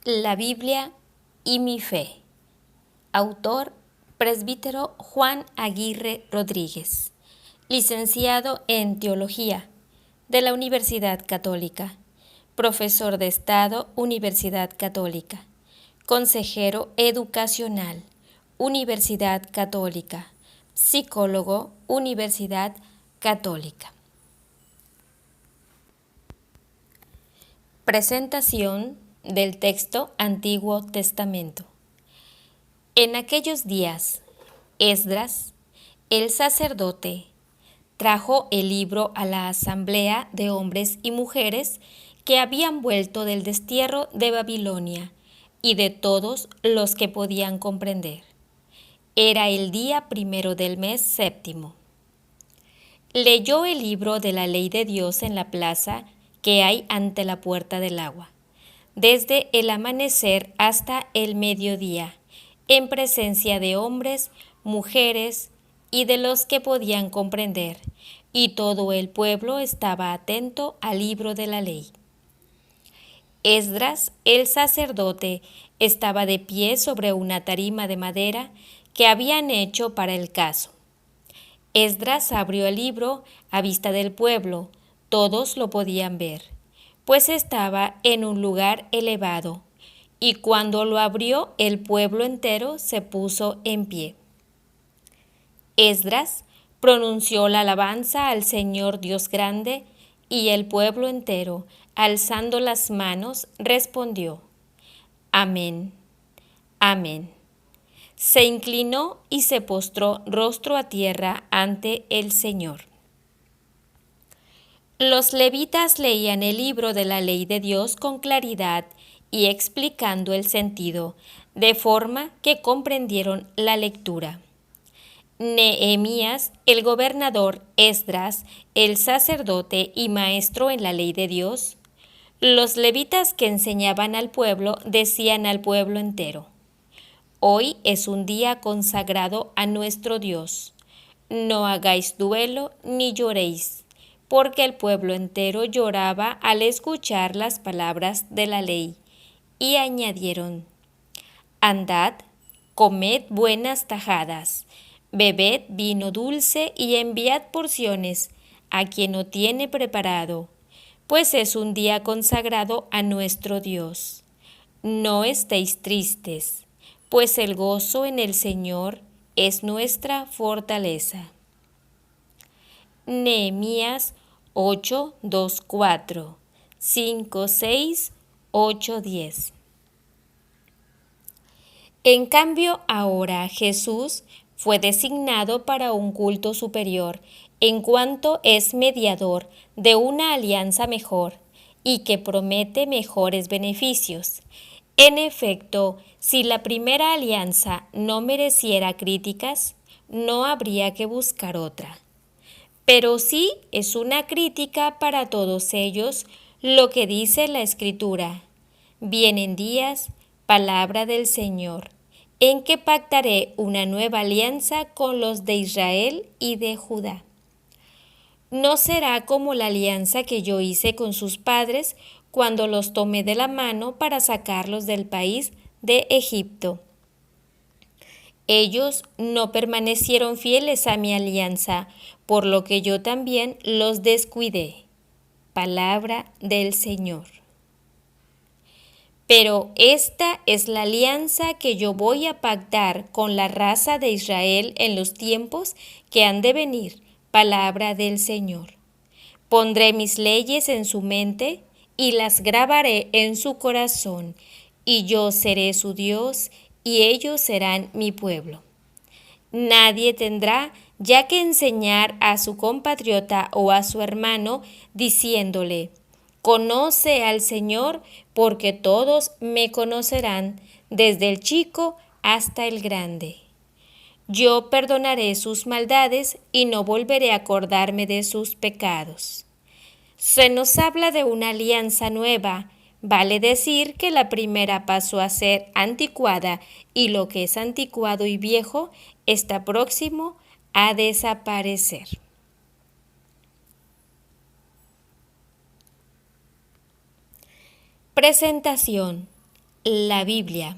La Biblia y mi fe. Autor: Presbítero Juan Aguirre Rodríguez. Licenciado en Teología de la Universidad Católica. Profesor de Estado, Universidad Católica. Consejero educacional, Universidad Católica. Psicólogo, Universidad Católica. Presentación del texto Antiguo Testamento. En aquellos días, Esdras, el sacerdote, trajo el libro a la asamblea de hombres y mujeres que habían vuelto del destierro de Babilonia y de todos los que podían comprender. Era el día 1 del mes 7. Leyó el libro de la ley de Dios en la plaza que hay ante la puerta del agua, desde el amanecer hasta el mediodía, en presencia de hombres, mujeres y de los que podían comprender, y todo el pueblo estaba atento al libro de la ley. Esdras, el sacerdote, estaba de pie sobre una tarima de madera que habían hecho para el caso. Esdras abrió el libro a vista del pueblo, todos lo podían ver, pues estaba en un lugar elevado, y cuando lo abrió el pueblo entero se puso en pie. Esdras pronunció la alabanza al Señor Dios grande, y el pueblo entero, alzando las manos, respondió: Amén, amén. Se inclinó y se postró rostro a tierra ante el Señor. Los levitas leían el libro de la ley de Dios con claridad y explicando el sentido, de forma que comprendieron la lectura. Nehemías, el gobernador, Esdras, el sacerdote y maestro en la ley de Dios, los levitas que enseñaban al pueblo decían al pueblo entero: Hoy es un día consagrado a nuestro Dios. No hagáis duelo ni lloréis, porque el pueblo entero lloraba al escuchar las palabras de la ley. Y añadieron: Andad, comed buenas tajadas, bebed vino dulce y enviad porciones a quien no tiene preparado, pues es un día consagrado a nuestro Dios. No estéis tristes, pues el gozo en el Señor es nuestra fortaleza. Nehemías 8, 2, 4, 5, 6, 8, 10. En cambio, ahora Jesús fue designado para un culto superior, en cuanto es mediador de una alianza mejor y que promete mejores beneficios. En efecto, si la primera alianza no mereciera críticas, no habría que buscar otra. Pero sí es una crítica para todos ellos lo que dice la Escritura: Vienen días, palabra del Señor, en que pactaré una nueva alianza con los de Israel y de Judá. No será como la alianza que yo hice con sus padres cuando los tomé de la mano para sacarlos del país de Egipto. Ellos no permanecieron fieles a mi alianza, por lo que yo también los descuidé. Palabra del Señor. Pero esta es la alianza que yo voy a pactar con la raza de Israel en los tiempos que han de venir. Palabra del Señor. Pondré mis leyes en su mente y las grabaré en su corazón, y yo seré su Dios y ellos serán mi pueblo. Nadie tendrá ya que enseñar a su compatriota o a su hermano diciéndole: Conoce al Señor, porque todos me conocerán, desde el chico hasta el grande. Yo perdonaré sus maldades y no volveré a acordarme de sus pecados. Se nos habla de una alianza nueva. Vale decir que la primera pasó a ser anticuada y lo que es anticuado y viejo está próximo a desaparecer. Presentación. La Biblia.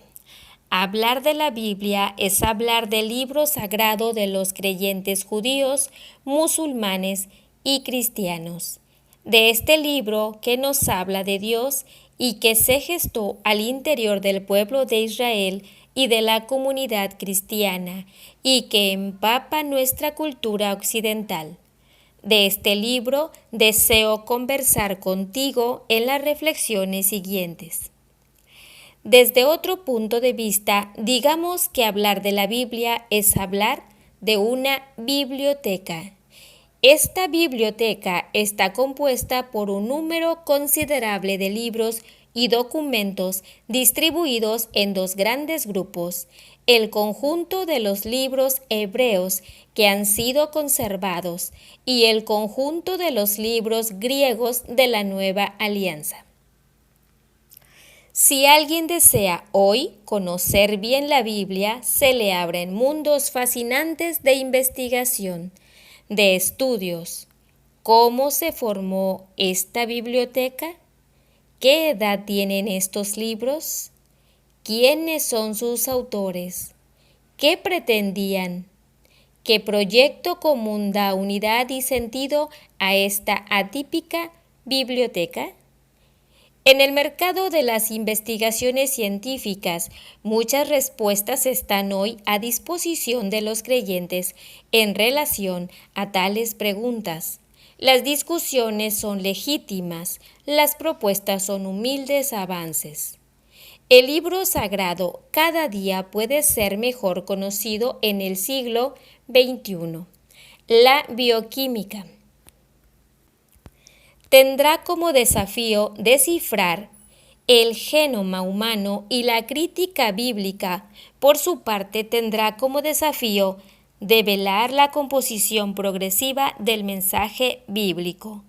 Hablar de la Biblia es hablar del libro sagrado de los creyentes judíos, musulmanes y cristianos. De este libro que nos habla de Dios y que se gestó al interior del pueblo de Israel y de la comunidad cristiana y que empapa nuestra cultura occidental. De este libro deseo conversar contigo en las reflexiones siguientes. Desde otro punto de vista, digamos que hablar de la Biblia es hablar de una biblioteca. Esta biblioteca está compuesta por un número considerable de libros y documentos distribuidos en dos grandes grupos: el conjunto de los libros hebreos que han sido conservados y el conjunto de los libros griegos de la Nueva Alianza. Si alguien desea hoy conocer bien la Biblia, se le abren mundos fascinantes de investigación, de estudios. ¿Cómo se formó esta biblioteca? ¿Qué edad tienen estos libros? ¿Quiénes son sus autores? ¿Qué pretendían? ¿Qué proyecto común da unidad y sentido a esta atípica biblioteca? En el mercado de las investigaciones científicas, muchas respuestas están hoy a disposición de los creyentes en relación a tales preguntas. Las discusiones son legítimas, las propuestas son humildes avances. El libro sagrado cada día puede ser mejor conocido en el siglo XXI. La bioquímica tendrá como desafío descifrar el genoma humano y la crítica bíblica, por su parte, tendrá como desafío develar la composición progresiva del mensaje bíblico.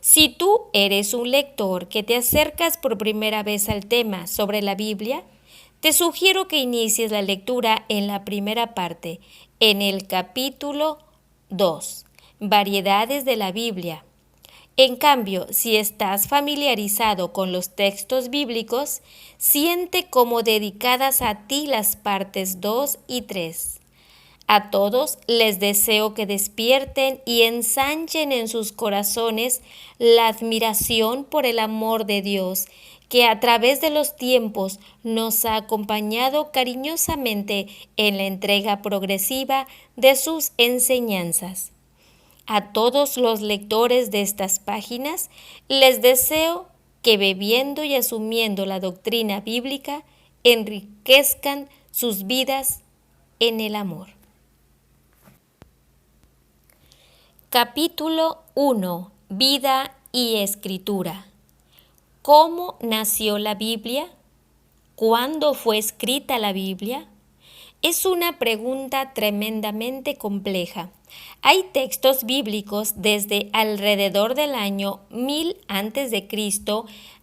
Si tú eres un lector que te acercas por primera vez al tema sobre la Biblia, te sugiero que inicies la lectura en la primera parte, en el capítulo 2, Variedades de la Biblia. En cambio, si estás familiarizado con los textos bíblicos, siente como dedicadas a ti las partes 2 y 3. A todos les deseo que despierten y ensanchen en sus corazones la admiración por el amor de Dios, que a través de los tiempos nos ha acompañado cariñosamente en la entrega progresiva de sus enseñanzas. A todos los lectores de estas páginas les deseo que, bebiendo y asumiendo la doctrina bíblica, enriquezcan sus vidas en el amor. Capítulo 1. Vida y Escritura. ¿Cómo nació la Biblia? ¿Cuándo fue escrita la Biblia? Es una pregunta tremendamente compleja. Hay textos bíblicos desde alrededor del año 1000 a.C.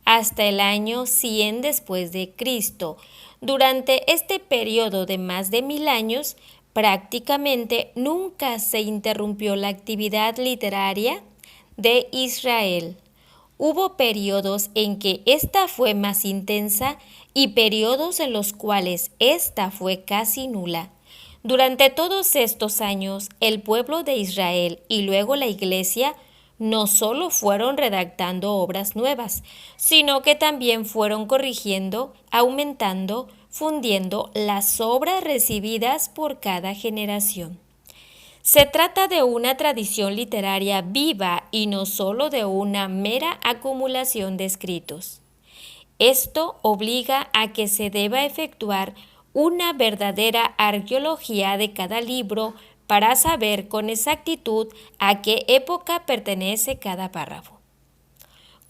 hasta el año 100 después de Cristo. Durante este periodo de más de 1000 años, prácticamente nunca se interrumpió la actividad literaria de Israel. Hubo periodos en que esta fue más intensa y periodos en los cuales esta fue casi nula. Durante todos estos años, el pueblo de Israel y luego la Iglesia no solo fueron redactando obras nuevas, sino que también fueron corrigiendo, aumentando, fundiendo las obras recibidas por cada generación. Se trata de una tradición literaria viva y no solo de una mera acumulación de escritos. Esto obliga a que se deba efectuar una verdadera arqueología de cada libro para saber con exactitud a qué época pertenece cada párrafo.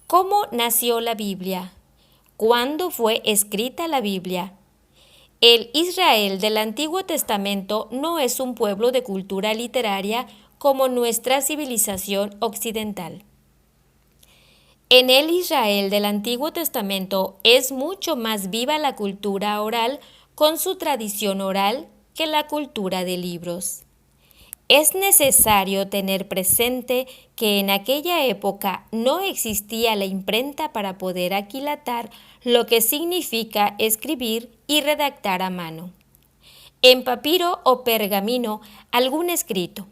¿Cómo nació la Biblia? ¿Cuándo fue escrita la Biblia? El Israel del Antiguo Testamento no es un pueblo de cultura literaria como nuestra civilización occidental. En el Israel del Antiguo Testamento es mucho más viva la cultura oral con su tradición oral que la cultura de libros. Es necesario tener presente que en aquella época no existía la imprenta para poder aquilatar lo que significa escribir y redactar a mano. En papiro o pergamino, algún escrito.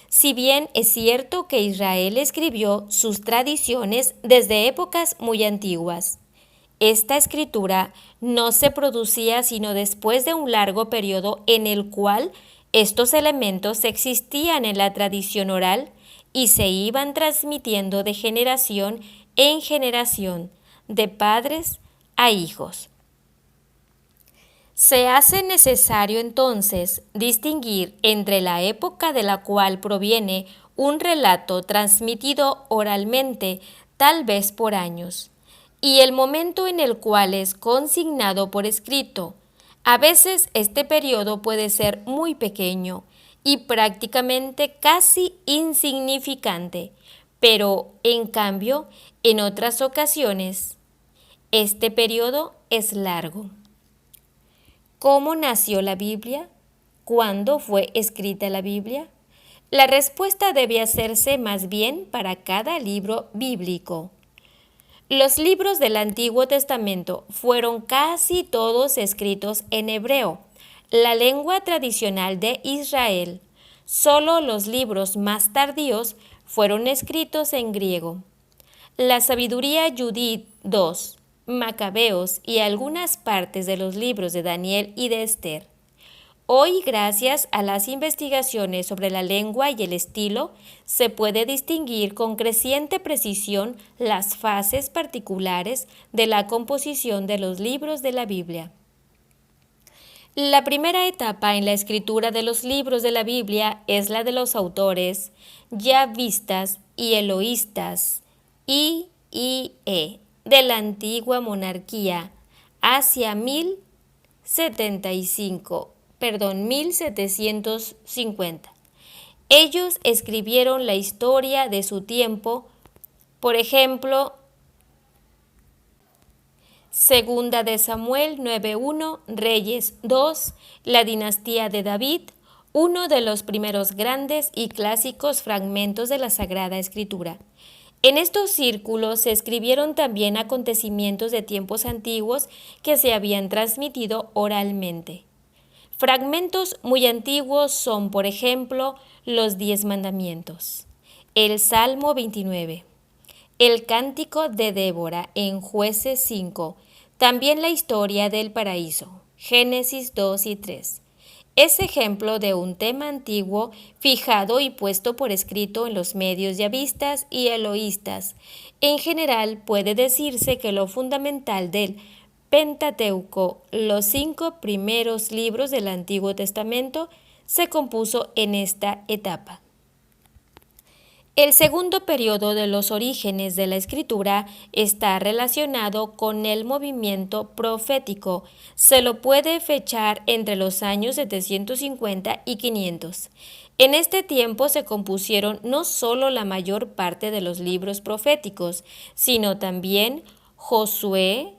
Si bien es cierto que Israel escribió sus tradiciones desde épocas muy antiguas, esta escritura no se producía sino después de un largo periodo en el cual estos elementos existían en la tradición oral y se iban transmitiendo de generación en generación, de padres a hijos. Se hace necesario entonces distinguir entre la época de la cual proviene un relato transmitido oralmente, tal vez por años, y el momento en el cual es consignado por escrito. A veces este periodo puede ser muy pequeño y prácticamente casi insignificante, pero en cambio, en otras ocasiones, este periodo es largo. ¿Cómo nació la Biblia? ¿Cuándo fue escrita la Biblia? La respuesta debe hacerse más bien para cada libro bíblico. Los libros del Antiguo Testamento fueron casi todos escritos en hebreo, la lengua tradicional de Israel. Solo los libros más tardíos fueron escritos en griego. La sabiduría Judith II, Macabeos y algunas partes de los libros de Daniel y de Esther. Hoy, gracias a las investigaciones sobre la lengua y el estilo, se puede distinguir con creciente precisión las fases particulares de la composición de los libros de la Biblia. La primera etapa en la escritura de los libros de la Biblia es la de los autores yahvistas y eloístas, de la antigua monarquía, hacia 1750. Ellos escribieron la historia de su tiempo, por ejemplo, Segunda de Samuel 9:1, Reyes 2, la dinastía de David, uno de los primeros grandes y clásicos fragmentos de la Sagrada Escritura. En estos círculos se escribieron también acontecimientos de tiempos antiguos que se habían transmitido oralmente. Fragmentos muy antiguos son, por ejemplo, los 10 mandamientos, el Salmo 29, el Cántico de Débora en Jueces 5, también la historia del paraíso, Génesis 2 y 3. Es ejemplo de un tema antiguo fijado y puesto por escrito en los medios yahvistas y eloístas. En general, puede decirse que lo fundamental del Pentateuco, los 5 primeros libros del Antiguo Testamento, se compuso en esta etapa. El segundo periodo de los orígenes de la escritura está relacionado con el movimiento profético. Se lo puede fechar entre los años 750 y 500. En este tiempo se compusieron no solo la mayor parte de los libros proféticos, sino también Josué,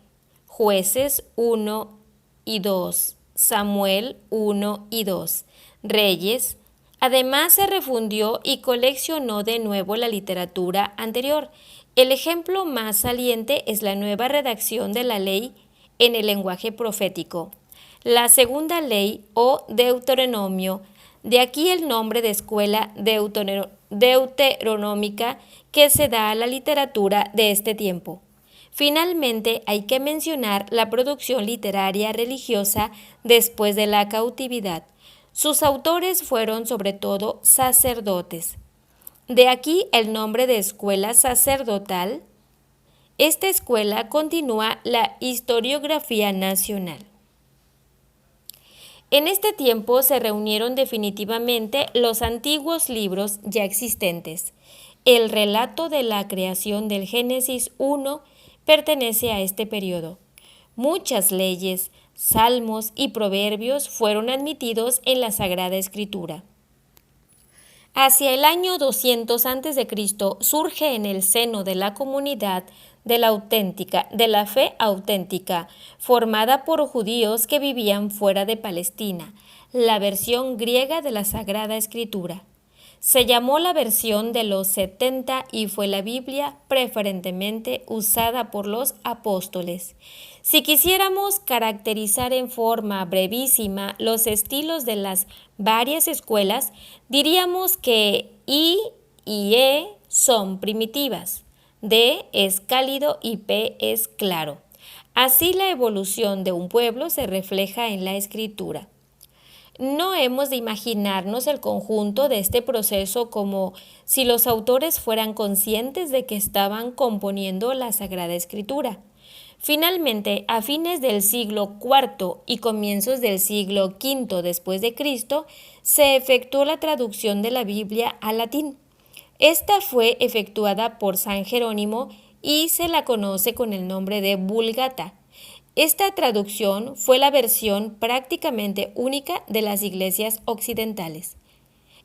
Jueces 1 y 2, Samuel 1 y 2, Reyes. Además, se refundió y coleccionó de nuevo la literatura anterior. El ejemplo más saliente es la nueva redacción de la ley en el lenguaje profético, la segunda ley o Deuteronomio, de aquí el nombre de escuela deuteronómica que se da a la literatura de este tiempo. Finalmente, hay que mencionar la producción literaria religiosa después de la cautividad. Sus autores fueron sobre todo sacerdotes. De aquí el nombre de escuela sacerdotal. Esta escuela continúa la historiografía nacional. En este tiempo se reunieron definitivamente los antiguos libros ya existentes. El relato de la creación del Génesis 1 pertenece a este periodo. Muchas leyes, salmos y proverbios fueron admitidos en la Sagrada Escritura. Hacia el año 200 a.C. surge en el seno de la comunidad de la fe auténtica, formada por judíos que vivían fuera de Palestina, la versión griega de la Sagrada Escritura. Se llamó la versión de los 70 y fue la Biblia preferentemente usada por los apóstoles. Si quisiéramos caracterizar en forma brevísima los estilos de las varias escuelas, diríamos que I y E son primitivas, D es cálido y P es claro. Así la evolución de un pueblo se refleja en la escritura. No hemos de imaginarnos el conjunto de este proceso como si los autores fueran conscientes de que estaban componiendo la Sagrada Escritura. Finalmente, a fines del siglo IV y comienzos del siglo V después de Cristo, se efectuó la traducción de la Biblia al latín. Esta fue efectuada por San Jerónimo y se la conoce con el nombre de Vulgata. Esta traducción fue la versión prácticamente única de las iglesias occidentales.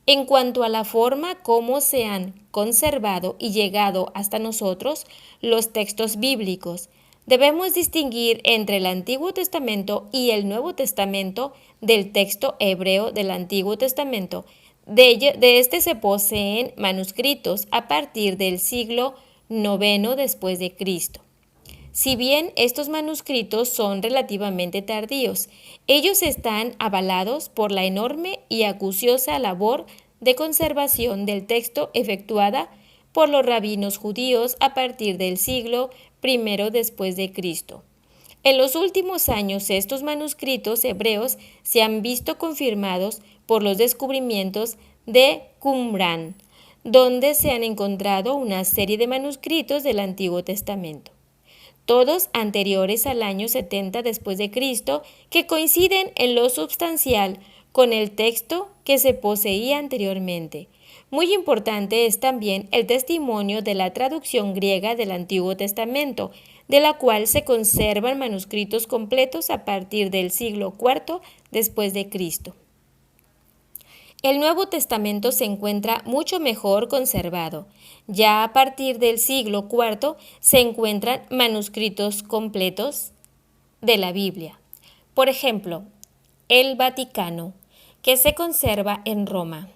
En cuanto a la forma como se han conservado y llegado hasta nosotros los textos bíblicos, debemos distinguir entre el Antiguo Testamento y el Nuevo Testamento del texto hebreo del Antiguo Testamento. De este se poseen manuscritos a partir del siglo IX después de Cristo. Si bien estos manuscritos son relativamente tardíos, ellos están avalados por la enorme y acuciosa labor de conservación del texto efectuada por los rabinos judíos a partir del siglo I después de Cristo. En los últimos años, estos manuscritos hebreos se han visto confirmados por los descubrimientos de Qumrán, donde se han encontrado una serie de manuscritos del Antiguo Testamento, todos anteriores al año 70 después de Cristo, que coinciden en lo substancial con el texto que se poseía anteriormente. Muy importante es también el testimonio de la traducción griega del Antiguo Testamento, de la cual se conservan manuscritos completos a partir del siglo IV después de Cristo. El Nuevo Testamento se encuentra mucho mejor conservado. Ya a partir del siglo IV se encuentran manuscritos completos de la Biblia. Por ejemplo, el Vaticano, que se conserva en Roma.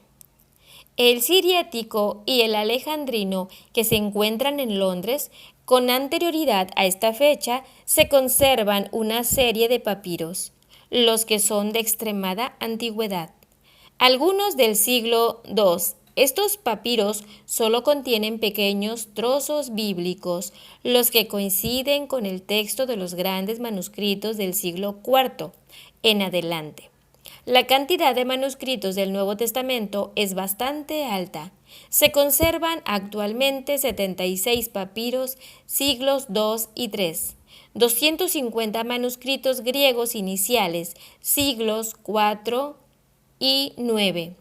El siriático y el alejandrino, que se encuentran en Londres, con anterioridad a esta fecha se conservan una serie de papiros, los que son de extremada antigüedad. Algunos del siglo II. Estos papiros solo contienen pequeños trozos bíblicos, los que coinciden con el texto de los grandes manuscritos del siglo IV en adelante. La cantidad de manuscritos del Nuevo Testamento es bastante alta. Se conservan actualmente 76 papiros, siglos II y III, 250 manuscritos griegos iniciales, siglos IV y 9,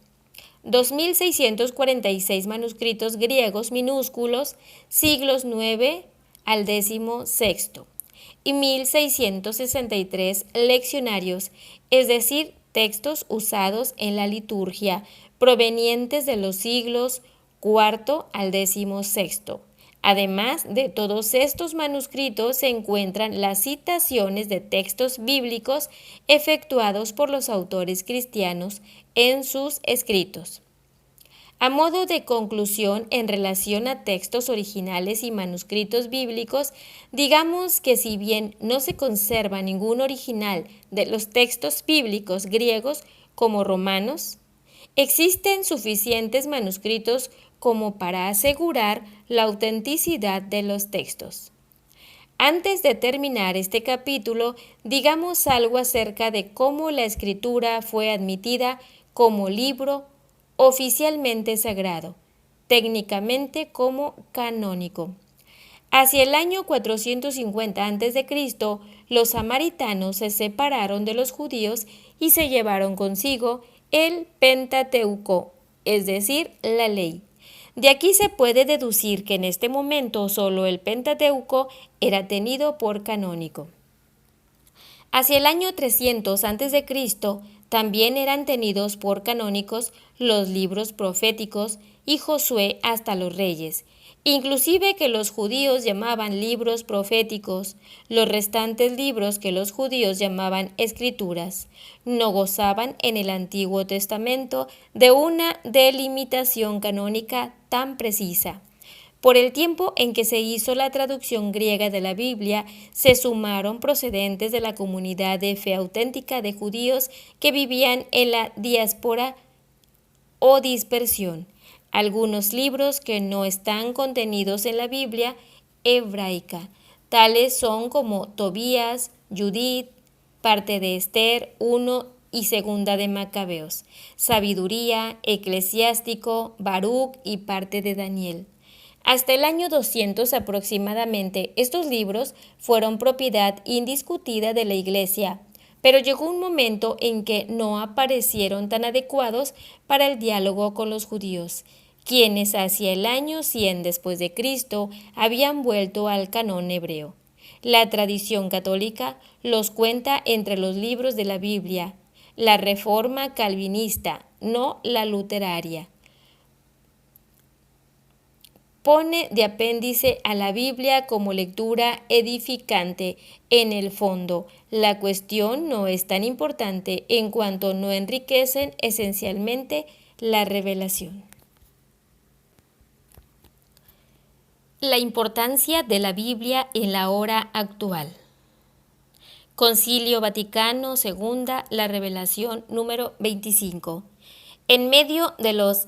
2.646 manuscritos griegos minúsculos, siglos IX al XVI, y 1.663 leccionarios, es decir, textos usados en la liturgia, provenientes de los siglos IV al XVI. Además de todos estos manuscritos se encuentran las citaciones de textos bíblicos efectuados por los autores cristianos en sus escritos. A modo de conclusión en relación a textos originales y manuscritos bíblicos, digamos que si bien no se conserva ningún original de los textos bíblicos griegos como romanos, existen suficientes manuscritos como para asegurar la autenticidad de los textos. Antes de terminar este capítulo, digamos algo acerca de cómo la escritura fue admitida como libro oficialmente sagrado, técnicamente como canónico. Hacia el año 450 a.C., los samaritanos se separaron de los judíos y se llevaron consigo el Pentateuco, es decir, la ley. De aquí se puede deducir que en este momento solo el Pentateuco era tenido por canónico. Hacia el año 300 a.C., también eran tenidos por canónicos los libros proféticos y Josué hasta los Reyes. inclusive que los judíos llamaban libros proféticos, los restantes libros que los judíos llamaban escrituras, no gozaban en el Antiguo Testamento de una delimitación canónica tan precisa. Por el tiempo en que se hizo la traducción griega de la Biblia, se sumaron procedentes de la comunidad de fe auténtica de judíos que vivían en la diáspora o dispersión, algunos libros que no están contenidos en la Biblia hebraica. Tales son como Tobías, Judith, parte de Esther 1 y segunda de Macabeos, Sabiduría, Eclesiástico, Baruch y parte de Daniel. Hasta el año 200 aproximadamente, estos libros fueron propiedad indiscutida de la Iglesia, pero llegó un momento en que no aparecieron tan adecuados para el diálogo con los judíos, quienes hacia el año 100 después de Cristo habían vuelto al canón hebreo. La tradición católica los cuenta entre los libros de la Biblia, la reforma calvinista, no la luteraria. Pone de apéndice a la Biblia como lectura edificante. En el fondo, la cuestión no es tan importante en cuanto no enriquecen esencialmente la revelación. La importancia de la Biblia en la hora actual. Concilio Vaticano II, la revelación número 25. En medio de los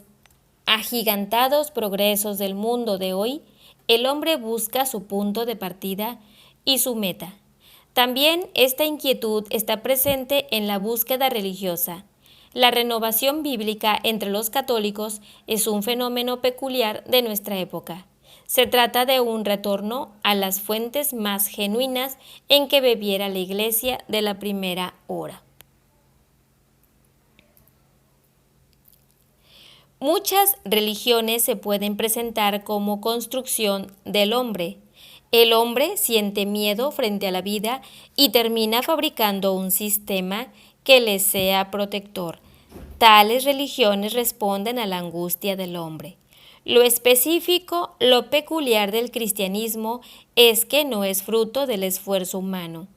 agigantados progresos del mundo de hoy, el hombre busca su punto de partida y su meta. También esta inquietud está presente en la búsqueda religiosa. La renovación bíblica entre los católicos es un fenómeno peculiar de nuestra época. Se trata de un retorno a las fuentes más genuinas en que bebiera la Iglesia de la primera hora. Muchas religiones se pueden presentar como construcción del hombre. El hombre siente miedo frente a la vida y termina fabricando un sistema que le sea protector. Tales religiones responden a la angustia del hombre. Lo específico, lo peculiar del cristianismo es que no es fruto del esfuerzo humano.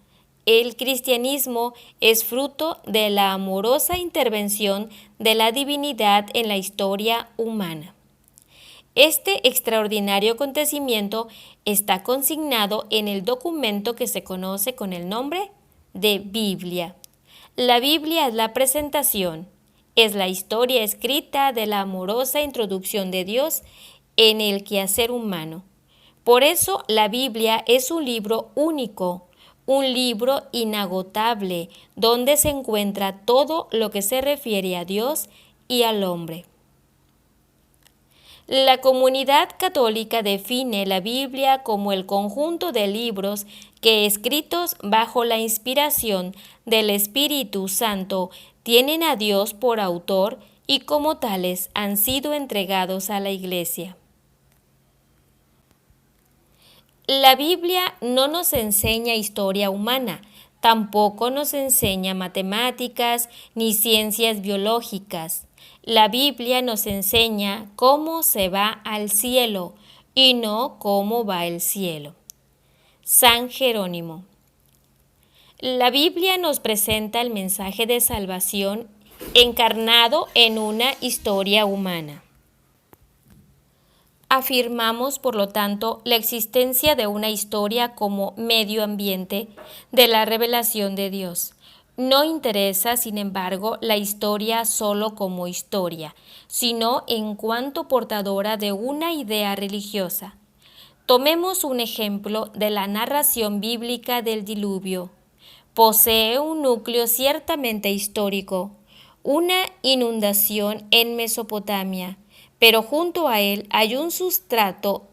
El cristianismo es fruto de la amorosa intervención de la divinidad en la historia humana. Este extraordinario acontecimiento está consignado en el documento que se conoce con el nombre de Biblia. La Biblia es la presentación, es la historia escrita de la amorosa introducción de Dios en el quehacer humano. Por eso la Biblia es un libro único, un libro inagotable, donde se encuentra todo lo que se refiere a Dios y al hombre. La comunidad católica define la Biblia como el conjunto de libros que, escritos bajo la inspiración del Espíritu Santo, tienen a Dios por autor y como tales han sido entregados a la Iglesia. La Biblia no nos enseña historia humana, tampoco nos enseña matemáticas ni ciencias biológicas. La Biblia nos enseña cómo se va al cielo y no cómo va el cielo. San Jerónimo. La Biblia nos presenta el mensaje de salvación encarnado en una historia humana. Afirmamos, por lo tanto, la existencia de una historia como medio ambiente de la revelación de Dios. No interesa, sin embargo, la historia solo como historia, sino en cuanto portadora de una idea religiosa. Tomemos un ejemplo de la narración bíblica del diluvio. Posee un núcleo ciertamente histórico, una inundación en Mesopotamia, pero junto a él hay un sustrato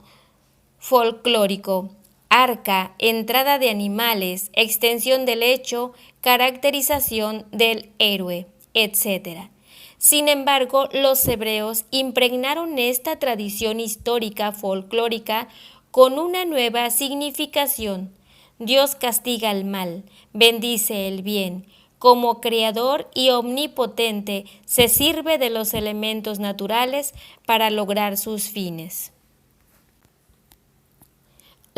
folclórico, arca, entrada de animales, extensión del hecho, caracterización del héroe, etc. Sin embargo, los hebreos impregnaron esta tradición histórica folclórica con una nueva significación. Dios castiga el mal, bendice el bien. Como creador y omnipotente, se sirve de los elementos naturales para lograr sus fines.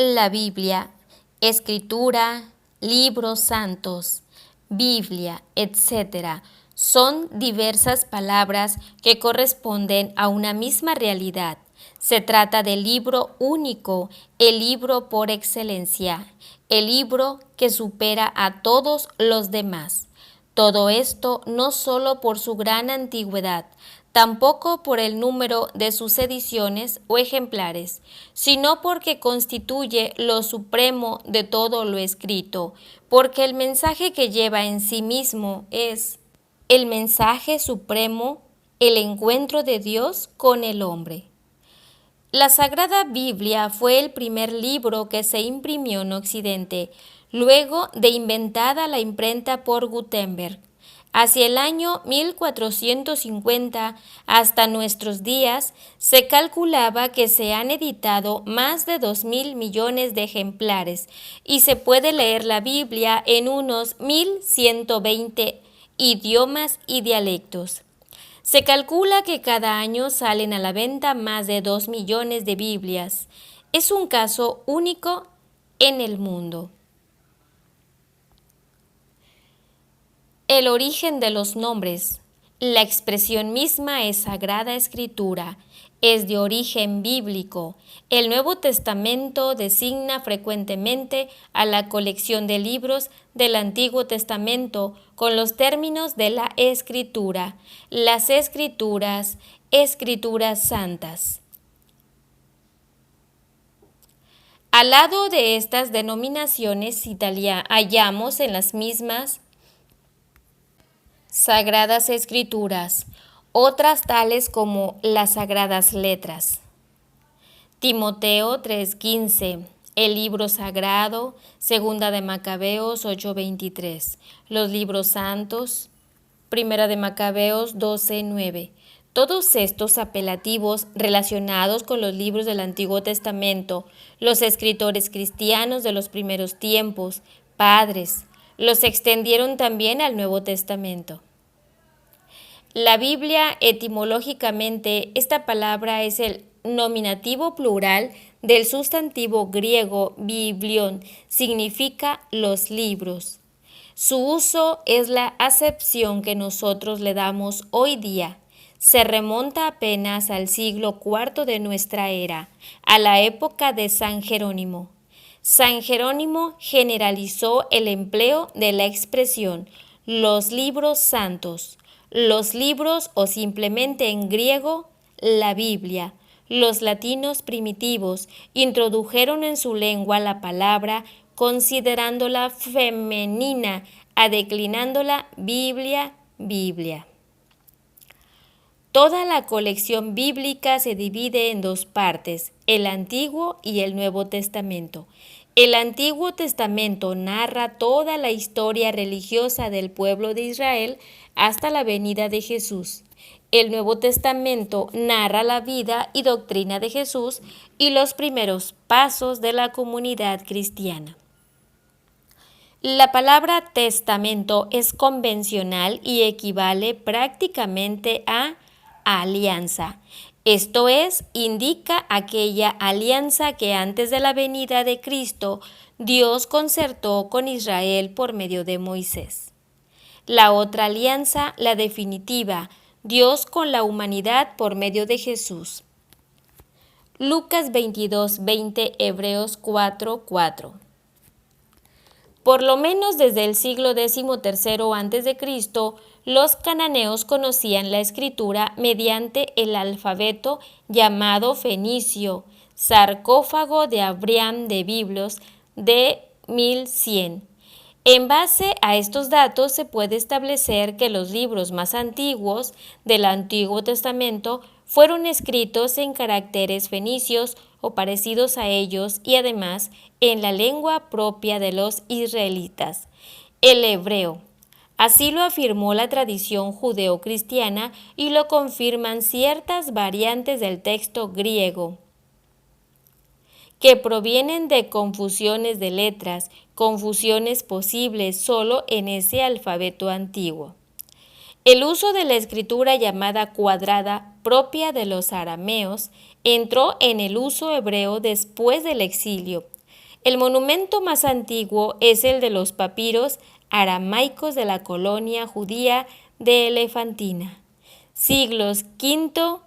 La Biblia, escritura, libros santos, Biblia, etc., son diversas palabras que corresponden a una misma realidad. Se trata del libro único, el libro por excelencia, el libro que supera a todos los demás. Todo esto no solo por su gran antigüedad, tampoco por el número de sus ediciones o ejemplares, sino porque constituye lo supremo de todo lo escrito, porque el mensaje que lleva en sí mismo es el mensaje supremo, el encuentro de Dios con el hombre. La Sagrada Biblia fue el primer libro que se imprimió en Occidente, luego de inventada la imprenta por Gutenberg. Hacia el año 1450 hasta nuestros días, se calculaba que se han editado más de 2.000 millones de ejemplares y se puede leer la Biblia en unos 1.120 idiomas y dialectos. Se calcula que cada año salen a la venta más de 2 millones de Biblias. Es un caso único en el mundo. El origen de los nombres. La expresión misma es Sagrada Escritura, es de origen bíblico. El Nuevo Testamento designa frecuentemente a la colección de libros del Antiguo Testamento con los términos de la Escritura, las Escrituras, Escrituras santas. Al lado de estas denominaciones hallamos en las mismas Sagradas Escrituras, otras tales como las Sagradas Letras. Timoteo 3:15, el libro sagrado, Segunda de Macabeos 8:23, los libros santos, Primera de Macabeos 12:9. Todos estos apelativos relacionados con los libros del Antiguo Testamento, los escritores cristianos de los primeros tiempos, padres, los extendieron también al Nuevo Testamento. La Biblia, etimológicamente, esta palabra es el nominativo plural del sustantivo griego biblion, significa los libros. Su uso es la acepción que nosotros le damos hoy día. Se remonta apenas al siglo IV de nuestra era, a la época de San Jerónimo. San Jerónimo generalizó el empleo de la expresión los libros santos, los libros o simplemente en griego, la Biblia. Los latinos primitivos introdujeron en su lengua la palabra considerándola femenina, declinándola Biblia, Biblia. Toda la colección bíblica se divide en dos partes, el Antiguo y el Nuevo Testamento. El Antiguo Testamento narra toda la historia religiosa del pueblo de Israel hasta la venida de Jesús. El Nuevo Testamento narra la vida y doctrina de Jesús y los primeros pasos de la comunidad cristiana. La palabra testamento es convencional y equivale prácticamente a alianza. Esto es, indica aquella alianza que antes de la venida de Cristo Dios concertó con Israel por medio de Moisés. La otra alianza, la definitiva, Dios con la humanidad por medio de Jesús. Lucas 22:20, Hebreos 4:4. Por lo menos desde el siglo XIII a.C., los cananeos conocían la escritura mediante el alfabeto llamado fenicio, sarcófago de Abraham de Biblos de 1100. En base a estos datos se puede establecer que los libros más antiguos del Antiguo Testamento fueron escritos en caracteres fenicios o parecidos a ellos y además en la lengua propia de los israelitas, el hebreo. Así lo afirmó la tradición judeocristiana y lo confirman ciertas variantes del texto griego, que provienen de confusiones de letras, confusiones posibles solo en ese alfabeto antiguo. El uso de la escritura llamada cuadrada, propia de los arameos, entró en el uso hebreo después del exilio. El monumento más antiguo es el de los papiros aramaicos de la colonia judía de Elefantina, siglos V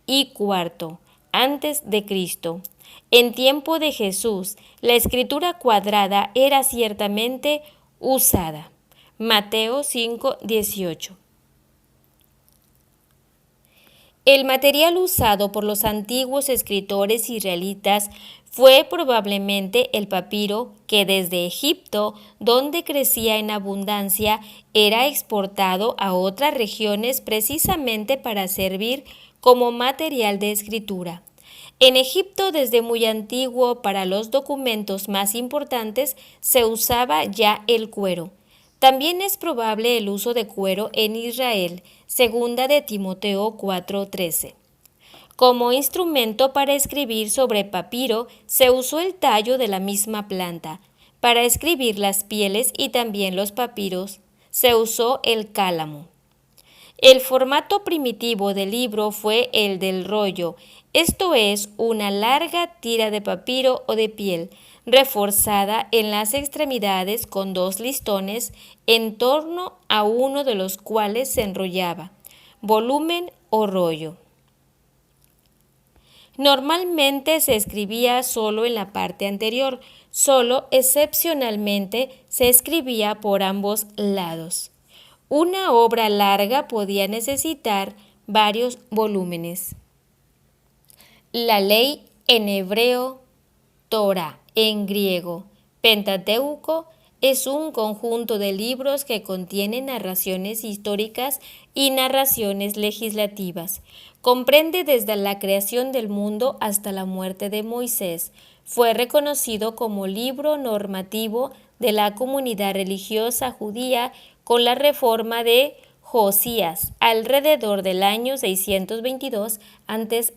y IV antes de Cristo. En tiempo de Jesús, la escritura cuadrada era ciertamente usada. Mateo 5:18. El material usado por los antiguos escritores israelitas fue probablemente el papiro que desde Egipto, donde crecía en abundancia, era exportado a otras regiones precisamente para servir como material de escritura. En Egipto, desde muy antiguo, para los documentos más importantes se usaba ya el cuero. También es probable el uso de cuero en Israel, segunda de Timoteo 4:13. Como instrumento para escribir sobre papiro se usó el tallo de la misma planta. Para escribir las pieles y también los papiros se usó el cálamo. El formato primitivo del libro fue el del rollo, esto es, una larga tira de papiro o de piel, reforzada en las extremidades con dos listones en torno a uno de los cuales se enrollaba, volumen o rollo. Normalmente se escribía solo en la parte anterior, solo excepcionalmente se escribía por ambos lados. Una obra larga podía necesitar varios volúmenes. La ley en hebreo, Torah en griego, Pentateuco, es un conjunto de libros que contienen narraciones históricas y narraciones legislativas. Comprende desde la creación del mundo hasta la muerte de Moisés. Fue reconocido como libro normativo de la comunidad religiosa judía con la reforma de Josías, alrededor del año 622 a.C.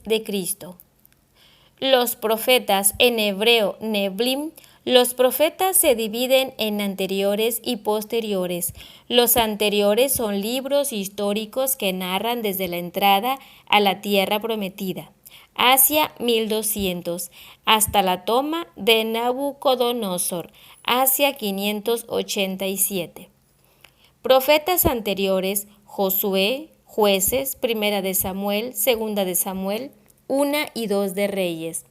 Los profetas, en hebreo Neblim, los profetas se dividen en anteriores y posteriores. Los anteriores son libros históricos que narran desde la entrada a la tierra prometida, hacia 1200, hasta la toma de Nabucodonosor, hacia 587. Profetas anteriores, Josué, Jueces, Primera de Samuel, Segunda de Samuel, 1 y 2 de Reyes.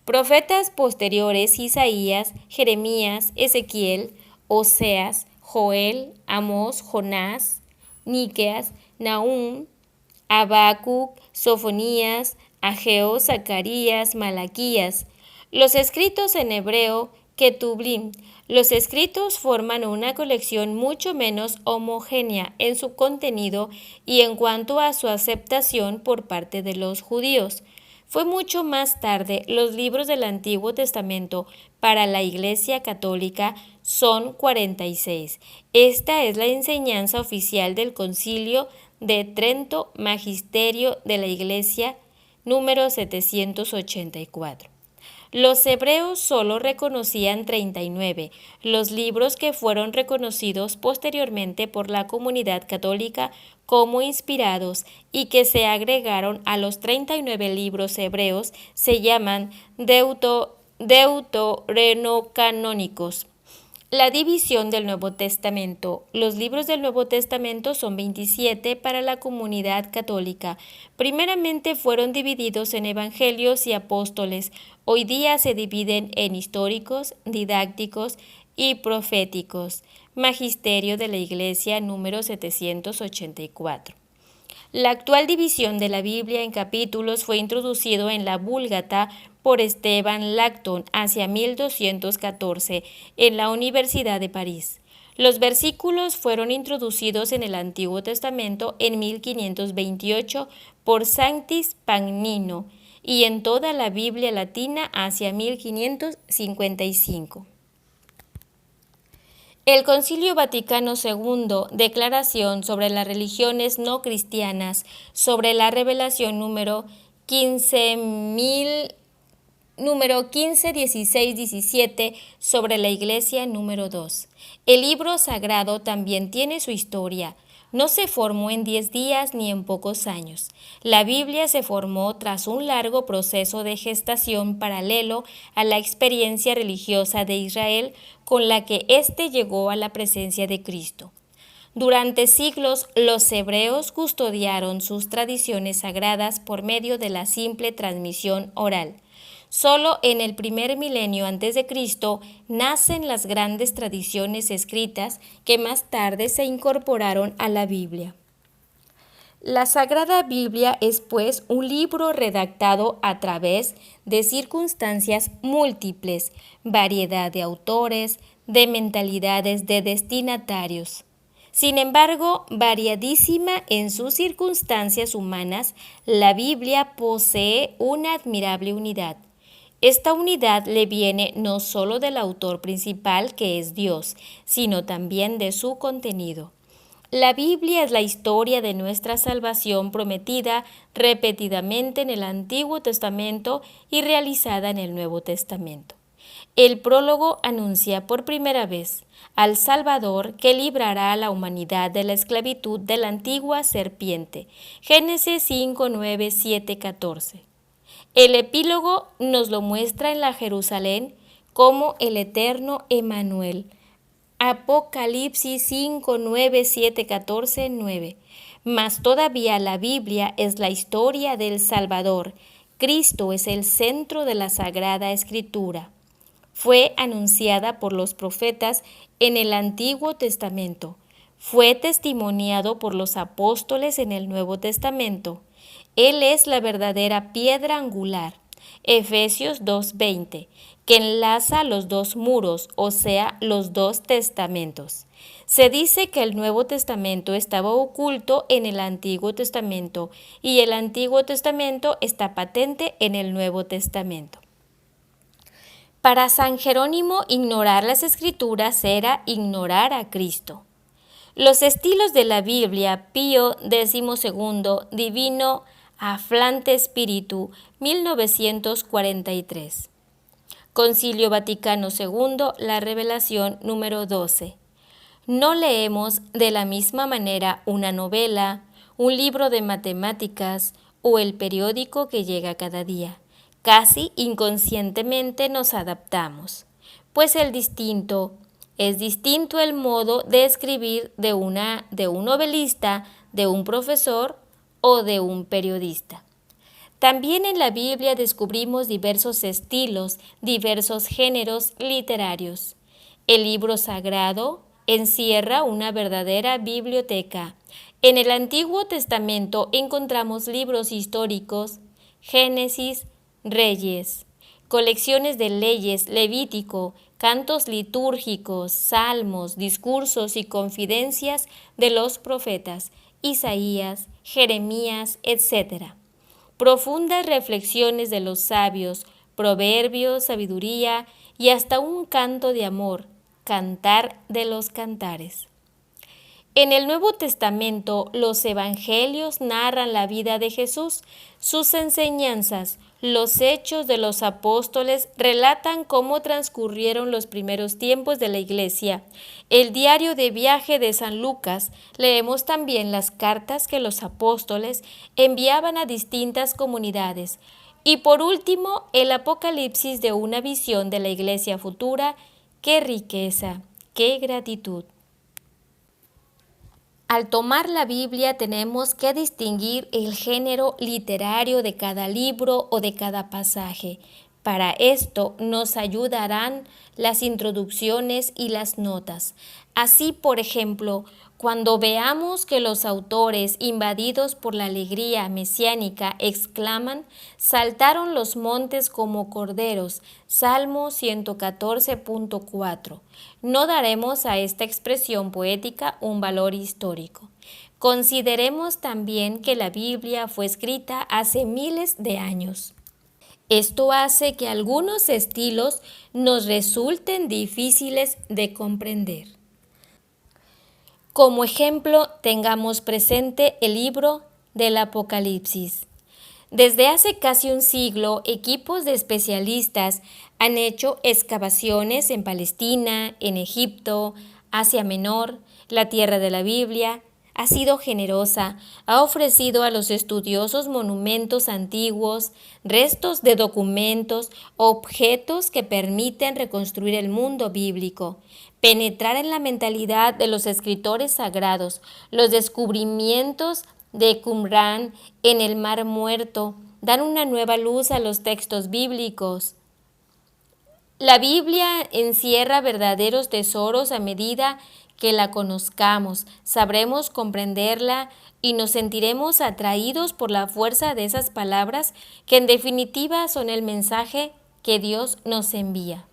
Profetas posteriores, Isaías, Jeremías, Ezequiel, Oseas, Joel, Amós, Jonás, Miqueas, Nahum, Habacuc, Sofonías, Ageo, Zacarías, Malaquías. Los escritos en hebreo, Ketubim. Los escritos forman una colección mucho menos homogénea en su contenido y en cuanto a su aceptación por parte de los judíos. Fue mucho más tarde, los libros del Antiguo Testamento para la Iglesia Católica son 46. Esta es la enseñanza oficial del Concilio de Trento, Magisterio de la Iglesia, número 784. Los hebreos solo reconocían 39, los libros que fueron reconocidos posteriormente por la comunidad católica como inspirados y que se agregaron a los 39 libros hebreos se llaman deuterocanónicos. La división del Nuevo Testamento. Los libros del Nuevo Testamento son 27 para la comunidad católica. Primeramente fueron divididos en evangelios y apóstoles. Hoy día se dividen en históricos, didácticos y proféticos. Magisterio de la Iglesia número 784. La actual división de la Biblia en capítulos fue introducido en la Vulgata por Esteban Lacton hacia 1214 en la Universidad de París. Los versículos fueron introducidos en el Antiguo Testamento en 1528 por Sanctis Pagnino y en toda la Biblia latina hacia 1555. El Concilio Vaticano II, Declaración sobre las religiones no cristianas, sobre la revelación número 1516-17 sobre la Iglesia número 2. El libro sagrado también tiene su historia. No se formó en 10 días ni en pocos años. La Biblia se formó tras un largo proceso de gestación paralelo a la experiencia religiosa de Israel con la que éste llegó a la presencia de Cristo. Durante siglos, los hebreos custodiaron sus tradiciones sagradas por medio de la simple transmisión oral. Solo en el primer milenio antes de Cristo nacen las grandes tradiciones escritas que más tarde se incorporaron a la Biblia. La Sagrada Biblia es, pues, un libro redactado a través de circunstancias múltiples, variedad de autores, de mentalidades de destinatarios. Sin embargo, variadísima en sus circunstancias humanas, la Biblia posee una admirable unidad. Esta unidad le viene no solo del autor principal, que es Dios, sino también de su contenido. La Biblia es la historia de nuestra salvación prometida repetidamente en el Antiguo Testamento y realizada en el Nuevo Testamento. El prólogo anuncia por primera vez al Salvador que librará a la humanidad de la esclavitud de la antigua serpiente. Génesis 5, 9, 7, 14. El epílogo nos lo muestra en la Jerusalén como el eterno Emmanuel. Apocalipsis 5, 9, 7, 14, 9. Mas todavía la Biblia es la historia del Salvador. Cristo es el centro de la Sagrada Escritura. Fue anunciada por los profetas en el Antiguo Testamento. Fue testimoniado por los apóstoles en el Nuevo Testamento. Él es la verdadera piedra angular. Efesios 2:20, que enlaza los dos muros, o sea, los dos testamentos. Se dice que el Nuevo Testamento estaba oculto en el Antiguo Testamento y el Antiguo Testamento está patente en el Nuevo Testamento. Para San Jerónimo, ignorar las Escrituras era ignorar a Cristo. Los estilos de la Biblia, Pío XII, Divino Afflante Spiritu, 1943. Concilio Vaticano II, la Revelación número 12. No leemos de la misma manera una novela, un libro de matemáticas o el periódico que llega cada día. Casi inconscientemente nos adaptamos, pues es distinto el modo de escribir de un novelista, de un profesor o de un periodista. También en la Biblia descubrimos diversos estilos, diversos géneros literarios. El libro sagrado encierra una verdadera biblioteca. En el Antiguo Testamento encontramos libros históricos, Génesis, Reyes, colecciones de leyes, Levítico, cantos litúrgicos, salmos, discursos y confidencias de los profetas, Isaías, Jeremías, etc. Profundas reflexiones de los sabios, proverbios, sabiduría y hasta un canto de amor, cantar de los cantares. En el Nuevo Testamento, los evangelios narran la vida de Jesús, sus enseñanzas. Los hechos de los apóstoles relatan cómo transcurrieron los primeros tiempos de la Iglesia. El diario de viaje de San Lucas. Leemos también las cartas que los apóstoles enviaban a distintas comunidades. Y por último, el Apocalipsis de una visión de la Iglesia futura. ¡Qué riqueza! ¡Qué gratitud! Al tomar la Biblia tenemos que distinguir el género literario de cada libro o de cada pasaje. Para esto nos ayudarán las introducciones y las notas. Así, por ejemplo, cuando veamos que los autores, invadidos por la alegría mesiánica, exclaman: «Saltaron los montes como corderos», Salmo 114.4. No daremos a esta expresión poética un valor histórico. Consideremos también que la Biblia fue escrita hace miles de años. Esto hace que algunos estilos nos resulten difíciles de comprender. Como ejemplo, tengamos presente el libro del Apocalipsis. Desde hace casi un siglo, equipos de especialistas han hecho excavaciones en Palestina, en Egipto, Asia Menor, la tierra de la Biblia, ha sido generosa, ha ofrecido a los estudiosos monumentos antiguos, restos de documentos, objetos que permiten reconstruir el mundo bíblico, penetrar en la mentalidad de los escritores sagrados, los descubrimientos de Qumran en el Mar Muerto, dan una nueva luz a los textos bíblicos. La Biblia encierra verdaderos tesoros a medida que la conozcamos, sabremos comprenderla y nos sentiremos atraídos por la fuerza de esas palabras que en definitiva son el mensaje que Dios nos envía.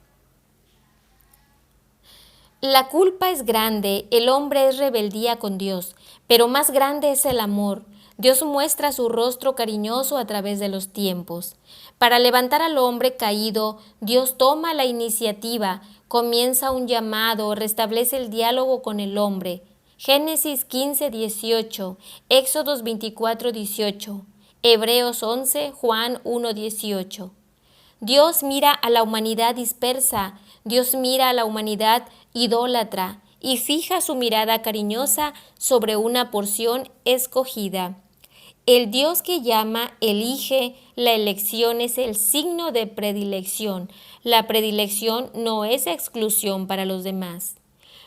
La culpa es grande, el hombre es rebeldía con Dios, pero más grande es el amor. Dios muestra su rostro cariñoso a través de los tiempos. Para levantar al hombre caído, Dios toma la iniciativa, comienza un llamado, restablece el diálogo con el hombre. Génesis 15:18, Éxodos 24:18, Hebreos 11, Juan 1:18. Dios mira a la humanidad dispersa, Dios mira a la humanidad idólatra y fija su mirada cariñosa sobre una porción escogida. El Dios que llama, elige, la elección es el signo de predilección. La predilección no es exclusión para los demás.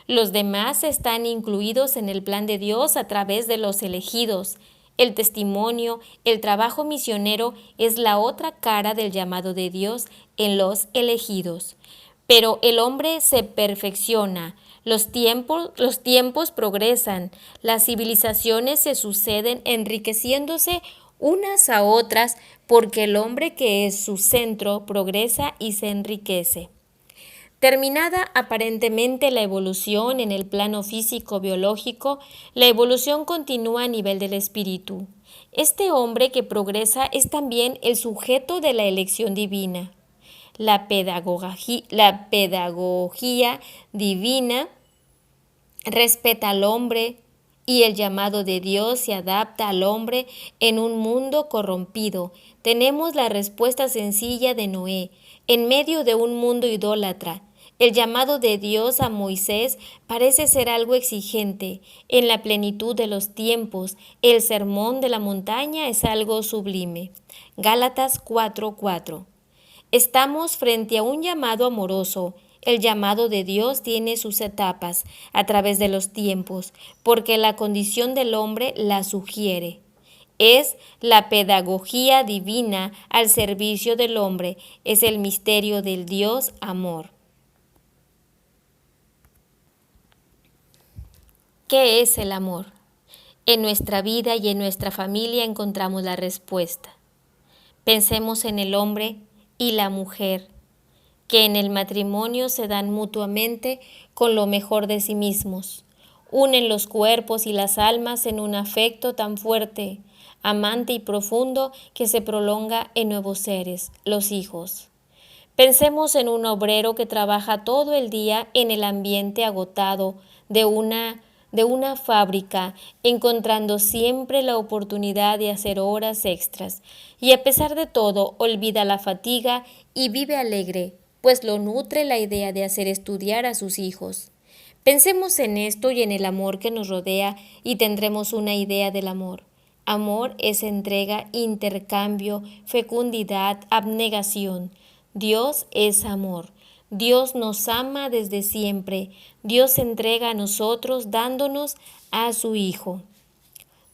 Los demás están incluidos en el plan de Dios a través de los elegidos. El testimonio, el trabajo misionero es la otra cara del llamado de Dios en los elegidos. Pero el hombre se perfecciona, los tiempos progresan, las civilizaciones se suceden enriqueciéndose unas a otras porque el hombre que es su centro progresa y se enriquece. Terminada aparentemente la evolución en el plano físico-biológico, la evolución continúa a nivel del espíritu. Este hombre que progresa es también el sujeto de la elección divina. La pedagogía divina respeta al hombre y el llamado de Dios se adapta al hombre en un mundo corrompido. Tenemos la respuesta sencilla de Noé, en medio de un mundo idólatra. El llamado de Dios a Moisés parece ser algo exigente. En la plenitud de los tiempos, el sermón de la montaña es algo sublime. Gálatas 4:4. Estamos frente a un llamado amoroso. El llamado de Dios tiene sus etapas a través de los tiempos, porque la condición del hombre la sugiere. Es la pedagogía divina al servicio del hombre, es el misterio del Dios amor. ¿Qué es el amor? En nuestra vida y en nuestra familia encontramos la respuesta. Pensemos en el hombre y la mujer, que en el matrimonio se dan mutuamente con lo mejor de sí mismos. Unen los cuerpos y las almas en un afecto tan fuerte, amante y profundo que se prolonga en nuevos seres, los hijos. Pensemos en un obrero que trabaja todo el día en el ambiente agotado de una fábrica, encontrando siempre la oportunidad de hacer horas extras, y a pesar de todo olvida la fatiga y vive alegre, pues lo nutre la idea de hacer estudiar a sus hijos. Pensemos en esto y en el amor que nos rodea y tendremos una idea del amor. Amor es entrega, intercambio, fecundidad, abnegación. Dios es amor. Dios nos ama desde siempre. Dios se entrega a nosotros dándonos a su Hijo.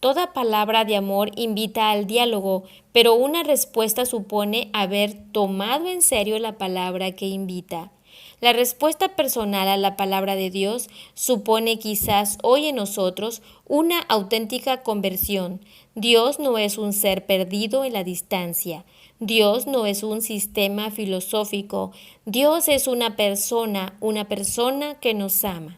Toda palabra de amor invita al diálogo, pero una respuesta supone haber tomado en serio la palabra que invita. La respuesta personal a la palabra de Dios supone quizás hoy en nosotros una auténtica conversión. Dios no es un ser perdido en la distancia. Dios no es un sistema filosófico. Dios es una persona que nos ama.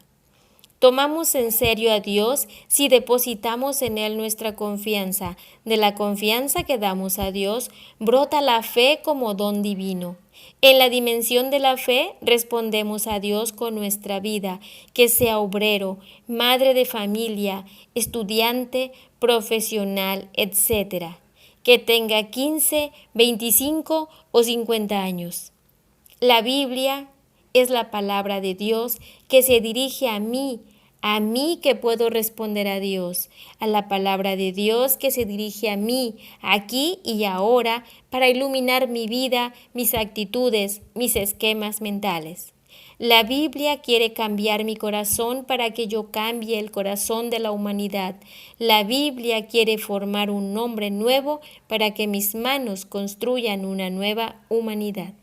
Tomamos en serio a Dios si depositamos en Él nuestra confianza. De la confianza que damos a Dios brota la fe como don divino. En la dimensión de la fe respondemos a Dios con nuestra vida, que sea obrero, madre de familia, estudiante, profesional, etc. Que tenga 15, 25 o 50 años. La Biblia es la palabra de Dios que se dirige a mí, A mí que puedo responder a Dios, a la palabra de Dios que se dirige a mí, aquí y ahora, para iluminar mi vida, mis actitudes, mis esquemas mentales. La Biblia quiere cambiar mi corazón para que yo cambie el corazón de la humanidad. La Biblia quiere formar un hombre nuevo para que mis manos construyan una nueva humanidad.